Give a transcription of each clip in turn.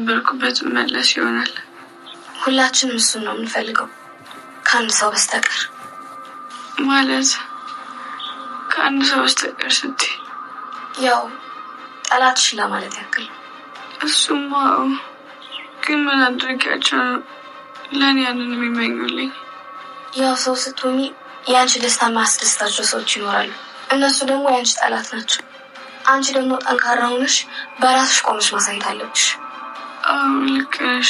ነበርኩበት መለስ ይሆናል። ሁላችንም እሱን ነው የምንፈልገው ከአንድ ሰው በስተቀር። ማለት ከአንድ ሰው በስተቀር ስትይ? ያው ጠላትሽ ለማለት ያክል። እሱማ ግን ምን አድርጊያቸው ነው ለእኔ ያንን የሚመኙልኝ? ያው ሰው ስትሆኚ የአንቺ ደስታ ማስደስታቸው ሰዎች ይኖራሉ። እነሱ ደግሞ የአንቺ ጠላት ናቸው። አንቺ ደግሞ ጠንካራ ሆነሽ በራስሽ ቆመሽ ማሳየት አለብሽ። አዎ ልክ ነሽ።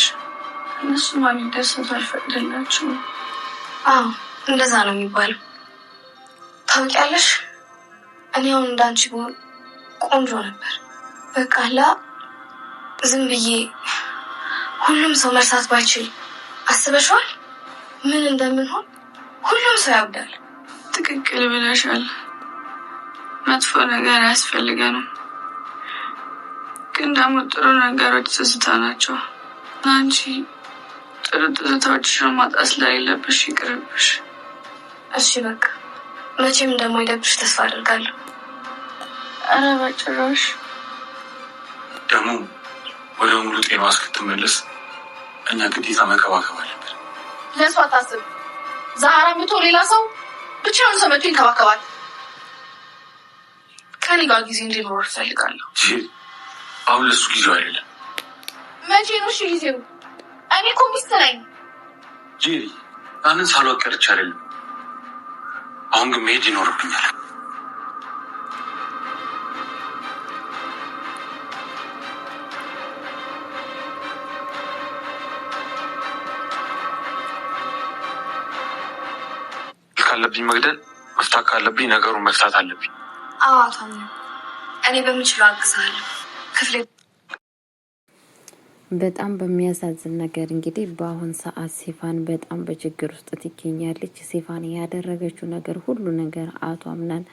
እነሱ ማን ይደሰቱ አልፈቅድላቸውም። አዎ እንደዛ ነው የሚባለው። ታውቂያለሽ እኔ አሁን እንዳንቺ ብሆን ቆንጆ ነበር። በቃ ዝም ብዬ ሁሉም ሰው መርሳት ባይችል አስበሽዋል ምን እንደምንሆን? ሁሉም ሰው ያብዳል። ትክክል ብለሻል። መጥፎ ነገር አያስፈልገንም። ግን ደግሞ ጥሩ ነገሮች ትዝታ ናቸው። አንቺ ጥሩ ትዝታዎችሽን ማጣት ስለሌለብሽ ይቅርብሽ። እሺ በቃ መቼም እንደማይደብሽ ተስፋ አድርጋለሁ። ኧረ በጭራሽ። ደግሞ ወደ ሙሉ ጤናዋ እስክትመለስ እኛ ግዴታ መንከባከብ አለብን። ለእሷ አታስብ። ዛህራ ምቶ ሌላ ሰው ብቻውን ሰው መቶ ይንከባከባል። ከኔ ጋር ጊዜ እንዲኖር እፈልጋለሁ። አሁን ለሱ ጊዜው አይደለም። መቼ ነው እሺ ጊዜው? እኔ እኮ ሚስት ነኝ። ጄሪ ያንን ሳልዋቅ ቀርቼ አይደለም። አሁን ግን መሄድ ይኖርብኛል። ካለብኝ መግደል መፍታት ካለብኝ ነገሩን መፍታት አለብኝ። አዋታም እኔ በምችለው አግዛለሁ። ክፍሌ በጣም በሚያሳዝን ነገር እንግዲህ በአሁን ሰዓት ሲፋን በጣም በችግር ውስጥ ትገኛለች። ሲፋን ያደረገችው ነገር ሁሉ ነገር አቶ አምናን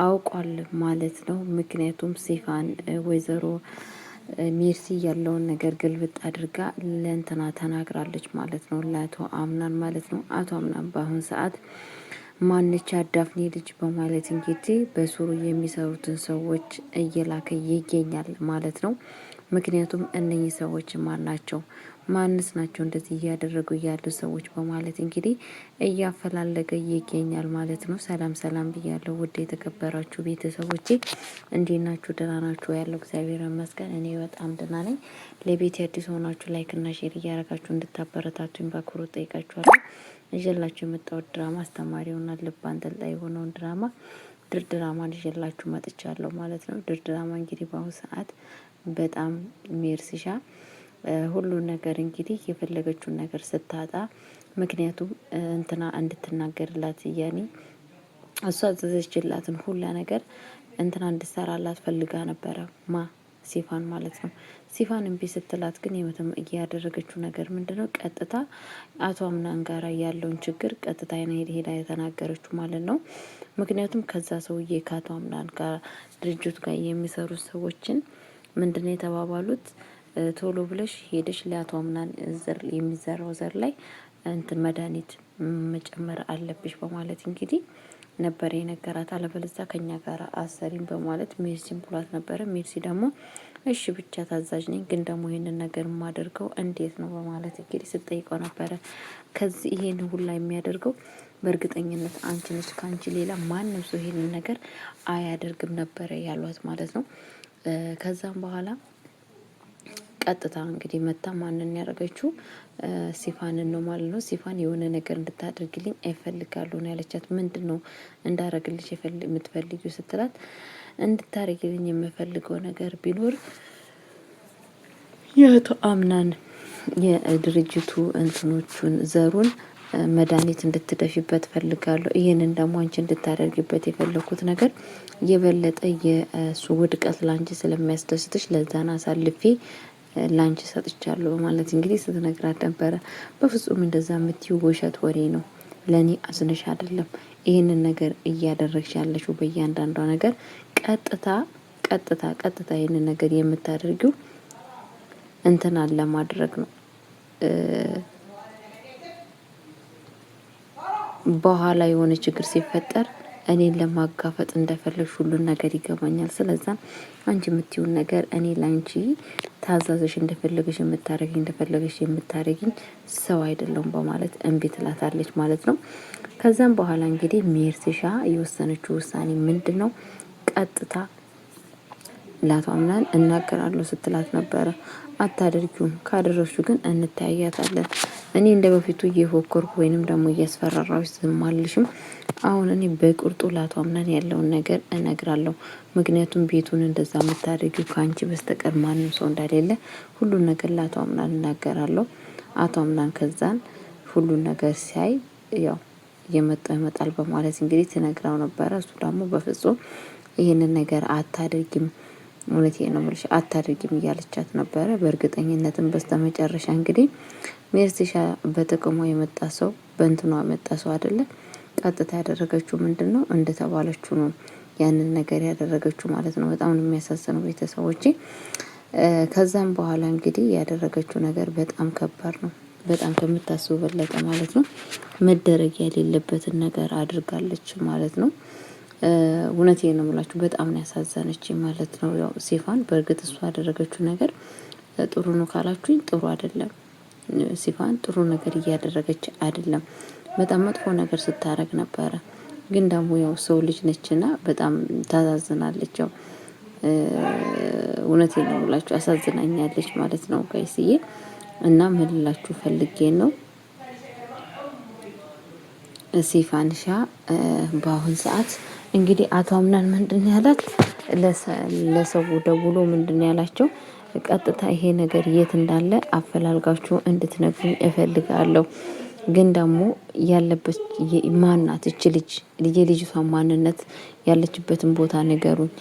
አውቋል ማለት ነው። ምክንያቱም ሲፋን ወይዘሮ ሜርሲ ያለውን ነገር ግልብጥ አድርጋ ለእንትና ተናግራለች ማለት ነው፣ ለአቶ አምናን ማለት ነው። አቶ አምናን በአሁን ሰዓት ማንቻ አዳፍኔ ልጅ በማለት እንግዲህ በሱሩ የሚሰሩትን ሰዎች እየላከ ይገኛል ማለት ነው። ምክንያቱም እነኚህ ሰዎች ማን ናቸው? ማንስ ናቸው እንደዚህ እያደረጉ ያሉ ሰዎች በማለት እንግዲህ እያፈላለገ ይገኛል ማለት ነው። ሰላም ሰላም ብያለሁ ውድ የተከበራችሁ ቤተሰቦቼ፣ እንዴት ናችሁ? ደህና ናችሁ? ያለው እግዚአብሔር ይመስገን እኔ በጣም ደህና ነኝ። ለቤት አዲስ ሆናችሁ ላይክ እና ሼር እያደረጋችሁ እንድታበረታቱኝ በአክብሮት ጠይቃችኋለሁ። ይዤላችሁ የመጣሁት ድራማ አስተማሪውና ልብ አንጠልጣይ የሆነውን ድራማ ድራማን ይዤላችሁ መጥቻለሁ ማለት ነው። ድራማ እንግዲህ በአሁኑ ሰዓት በጣም ሜርሲሻ ሁሉን ነገር እንግዲህ የፈለገችውን ነገር ስታጣ፣ ምክንያቱም እንትና እንድትናገርላት ያኔ እሷ አዘዘችላትን ሁላ ነገር እንትና እንድትሰራላት ፈልጋ ነበረ ሲፋን ማለት ነው። ሲፋን እምቢ ስትላት ግን እያደረገችው ነገር ምንድነው? ቀጥታ አቶ አምናን ጋራ ያለውን ችግር ቀጥታ ሄዳ የተናገረችው ማለት ነው። ምክንያቱም ከዛ ሰውዬ ከአቶ አምናን ጋር ድርጅቱ ጋር የሚሰሩ ሰዎችን ምንድነው የተባባሉት? ቶሎ ብለሽ ሄደሽ ለአቶ አምናን ዘር የሚዘራው ዘር ላይ እንትን መድኃኒት መጨመር አለብሽ በማለት እንግዲህ ነበር የነገራት። አለበለዚያ ከኛ ጋር አሰሪም በማለት ሜርሲን ብሏት ነበረ። ሜርሲ ደግሞ እሺ ብቻ ታዛዥ ነኝ፣ ግን ደግሞ ይሄንን ነገር የማደርገው እንዴት ነው በማለት እንግዲህ ስትጠይቀው ነበረ። ከዚህ ይሄን ሁላ የሚያደርገው በእርግጠኝነት አንቺ ነሽ፣ ካንቺ ሌላ ማንም ሰው ይሄንን ነገር አያደርግም ነበረ ያሏት ማለት ነው። ከዛም በኋላ ቀጥታ እንግዲህ መታ ማንን ያደረገችው ሲፋንን ነው ማለት ነው። ሲፋን የሆነ ነገር እንድታደርግልኝ አይፈልጋሉ ነው ያለቻት። ምንድነው እንዳረግልሽ የምትፈልጊው ስትላት፣ እንድታረግልኝ የምፈልገው ነገር ቢኖር የአቶ አምናን የድርጅቱ እንትኖቹን ዘሩን መድኃኒት እንድትደፊበት ፈልጋለሁ። ይሄንን ደግሞ አንቺ እንድታደርግበት የፈለኩት ነገር የበለጠ የሱ ውድቀት ላንቺ ስለሚያስደስትሽ ለዛና አሳልፌ ላንቺ ሰጥቻለሁ ማለት እንግዲህ ስትነግራት ነበረ። በፍጹም እንደዛ የምትይው ውሸት ወሬ ነው፣ ለኔ አዝነሽ አይደለም ይሄንን ነገር እያደረግሽ ያለሽው። በእያንዳንዷ ነገር ቀጥታ ይሄንን ነገር የምታደርጊው እንትናን ለማድረግ ነው። በኋላ የሆነ ችግር ሲፈጠር እኔን ለማጋፈጥ እንደፈለግሽ ሁሉን ነገር ይገባኛል። ስለዛ አንቺ የምትይውን ነገር እኔ ላንቺ ታዛዝሽ እንደፈለግሽ የምታረጊኝ ሰው አይደለሁም በማለት እምቢ ትላታለች ማለት ነው። ከዛም በኋላ እንግዲህ ሜርሲሻ የወሰነችው ውሳኔ ምንድነው? ቀጥታ ለአቶ አምናን እናገራለሁ ስትላት ነበረ። አታደርጊውም፣ ካደረግሽው ግን እንተያያታለን። እኔ እንደ በፊቱ እየፎከርኩ ወይንም ደግሞ እያስፈራራሁሽ ዝም አልልሽም። አሁን እኔ በቁርጡ ለአቶ አምናን ያለውን ነገር እነግራለሁ። ምክንያቱም ቤቱን እንደዛ የምታደርጊው ከአንቺ በስተቀር ማንም ሰው እንደሌለ ሁሉን ነገር ለአቶ አምናን እናገራለሁ። አቶ አምናን ከዛን ሁሉን ነገር ሲያይ ያው እየመጣው ይመጣል በማለት እንግዲህ ትነግራው ነበረ። እሱ ደግሞ በፍጹም ይሄንን ነገር አታደርጊም፣ እውነቴን ነው የምልሽ አታደርጊም እያለቻት ነበረ። በእርግጠኝነትም በስተመጨረሻ እንግዲህ ሜርሲሻ በጥቅሟ የመጣ ሰው በእንትኗ የመጣ ሰው አይደለም። ቀጥታ ያደረገችው ምንድነው? እንደተባለችው ነው ያንን ነገር ያደረገችው ማለት ነው። በጣም ነው የሚያሳዝነው ቤተሰቦቼ። ከዛም በኋላ እንግዲህ ያደረገችው ነገር በጣም ከባድ ነው። በጣም ከምታስቡ በለጠ ማለት ነው። መደረግ የሌለበትን ነገር አድርጋለች ማለት ነው። እውነቴን ነው የምላችሁ በጣም ነው ያሳዘነች ማለት ነው። ያው ሲፋን በእርግጥ እሷ ያደረገችው ነገር ጥሩ ነው ካላችሁኝ ጥሩ አይደለም። ሲፋን ጥሩ ነገር እያደረገች አይደለም። በጣም መጥፎ ነገር ስታረግ ነበረ። ግን ደግሞ ያው ሰው ልጅ ነችና በጣም ታዛዝናለች። ያው እውነቴን ነው የምላችሁ አሳዝናኛለች ማለት ነው ጋይስዬ። እና ምን ልላችሁ ፈልጌ ነው ሲፋንሻ በአሁን ሰዓት እንግዲህ አቶ አምናን ምንድን ያላት ለሰው ደውሎ ምንድን ያላቸው ቀጥታ ይሄ ነገር የት እንዳለ አፈላልጋችሁ እንድትነግሩኝ እፈልጋለሁ። ግን ደግሞ ያለበት ማናት እቺ ልጅ የልጅቷ ማንነት ያለችበትን ቦታ ንገሩኝ።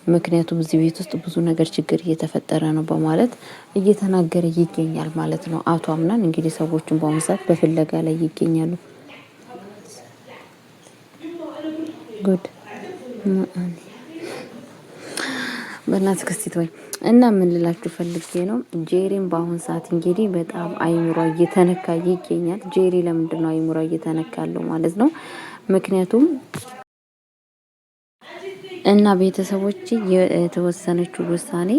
ምክንያቱም እዚህ ቤት ውስጥ ብዙ ነገር ችግር እየተፈጠረ ነው በማለት እየተናገረ ይገኛል ማለት ነው። አቶ አምናን እንግዲህ ሰዎችን በአሁኑ ሰዓት በፍለጋ ላይ ይገኛሉ። ጉድ በእናት ክስቲት ወይ እና ምን ልላችሁ ፈልጌ ነው ጄሪን በአሁን ሰዓት እንግዲህ በጣም አይምሯ እየተነካ ይገኛል። ጄሪ ለምንድን ነው አይምሯ እየተነካለው ማለት ነው? ምክንያቱም እና ቤተሰቦች የተወሰነችው ውሳኔ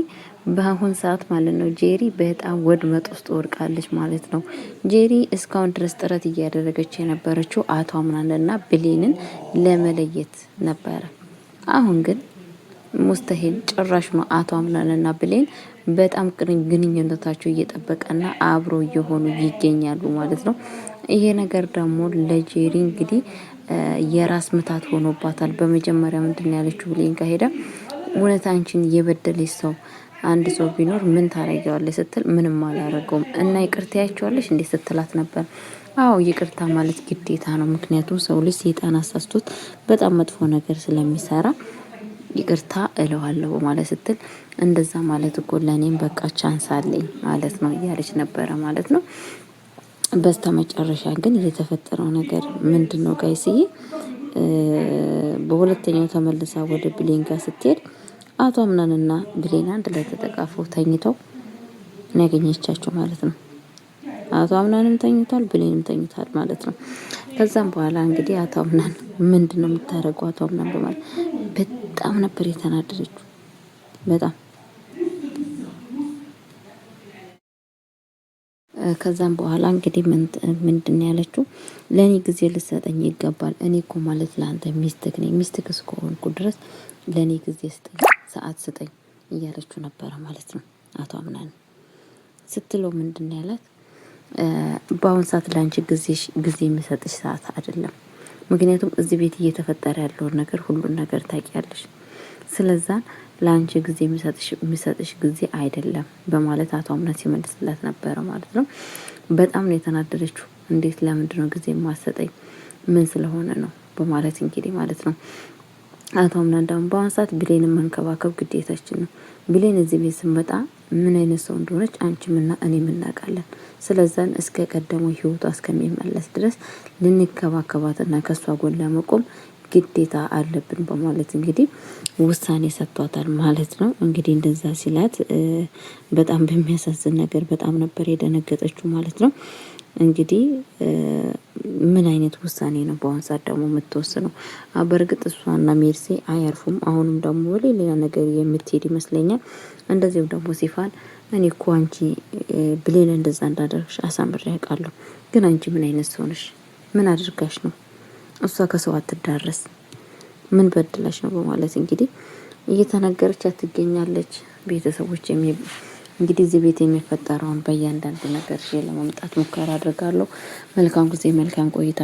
በአሁን ሰዓት ማለት ነው ጄሪ በጣም ወድመጥ ውስጥ ወድቃለች ማለት ነው። ጄሪ እስካሁን ድረስ ጥረት እያደረገች የነበረችው አቶ አምናንና ብሌንን ለመለየት ነበረ። አሁን ግን ሙስተሂል ጭራሽ ነው። አቶ አምናንና ብሌን በጣም ግንኙነታቸው እየጠበቀና አብሮ እየሆኑ ይገኛሉ ማለት ነው። ይሄ ነገር ደግሞ ለጄሪ እንግዲህ የራስ ምታት ሆኖባታል። በመጀመሪያ ምንድን ያለችው ብሌን ከሄደ እውነት አንቺን የበደለች ሰው አንድ ሰው ቢኖር ምን ታረጊዋለሽ ስትል ምንም አላረገውም እና ይቅርታ ያያቸዋለሽ እንዴ ስትላት ነበር። አዎ ይቅርታ ማለት ግዴታ ነው። ምክንያቱም ሰው ልጅ ሰይጣን አሳስቶት በጣም መጥፎ ነገር ስለሚሰራ ይቅርታ እለዋለሁ ማለት ስትል እንደዛ ማለት እኮ ለኔም በቃ ቻንስ አለኝ ማለት ነው እያለች ነበረ ማለት ነው። በስተመጨረሻ ግን የተፈጠረው ነገር ምንድነው ጋይስዬ? በሁለተኛው ተመልሳ ወደ ብሌን ጋር ስትሄድ አቶ አምናንና ብሌን አንድ ላይ ተጠቃፈው ተኝተው ያገኘቻቸው ማለት ነው። አቶ አምናንም ተኝቷል፣ ብሌንም ተኝቷል ማለት ነው። ከዛም በኋላ እንግዲህ አቶ አምናን ምንድነው የምታረገው? አቶ አምናን በማለት በጣም ነበር የተናደደችው በጣም ከዛም በኋላ እንግዲህ ምንድን ያለችው ለኔ ጊዜ ልሰጠኝ ይገባል። እኔ እኮ ማለት ለአንተ ሚስትክ ነኝ። ሚስትክ እስከሆንኩ ድረስ ለኔ ጊዜ ስጠኝ፣ ሰዓት ስጠኝ እያለችው ነበረ ማለት ነው። አቶ አምናን ስትለው ምንድን ያላት በአሁን ሰዓት ለአንቺ ጊዜ የሚሰጥሽ ሰዓት አይደለም። ምክንያቱም እዚህ ቤት እየተፈጠረ ያለውን ነገር ሁሉን ነገር ታውቂያለሽ። ስለዛ ለአንቺ ጊዜ የሚሰጥሽ ጊዜ አይደለም በማለት አቶ አምናን ሲመልስላት ነበረ ማለት ነው። በጣም ነው የተናደደችው። እንዴት ለምንድን ነው ጊዜ የማሰጠኝ? ምን ስለሆነ ነው በማለት እንግዲህ ማለት ነው። አቶ አምናን ደግሞ በአሁን ሰዓት ብሌንን መንከባከብ ግዴታችን ነው። ብሌን እዚህ ቤት ስመጣ ምን አይነት ሰው እንደሆነች አንቺምና እኔም እናውቃለን። ስለዛን እስከ ቀደመው ህይወቷ እስከሚመለስ ድረስ ልንከባከባትና ከሷ ጎን ለመቆም ግዴታ አለብን በማለት እንግዲህ ውሳኔ ሰጥቷታል ማለት ነው። እንግዲህ እንደዛ ሲላት በጣም በሚያሳዝን ነገር በጣም ነበር የደነገጠችው ማለት ነው። እንግዲህ ምን አይነት ውሳኔ ነው በአሁን ሰዓት ደግሞ የምትወስነው? በእርግጥ እሷና ሜርሲ አያርፉም። አሁንም ደግሞ በሌላ ነገር የምትሄድ ይመስለኛል። እንደዚሁም ደግሞ ሲፋን እኔ እኮ አንቺ ብሌን እንደዛ እንዳደረግሽ አሳምሬ ያውቃለሁ። ግን አንቺ ምን አይነት ሰው ነሽ? ምን አድርጋሽ ነው? እሷ ከሰው አትዳረስ ምን በድላሽ ነው? በማለት እንግዲህ እየተነገረቻት ትገኛለች። ቤተሰቦች እንግዲህ እዚህ ቤት የሚፈጠረውን በእያንዳንዱ ነገር ለማምጣት ሙከራ አድርጋለሁ። መልካም ጊዜ፣ መልካም ቆይታ።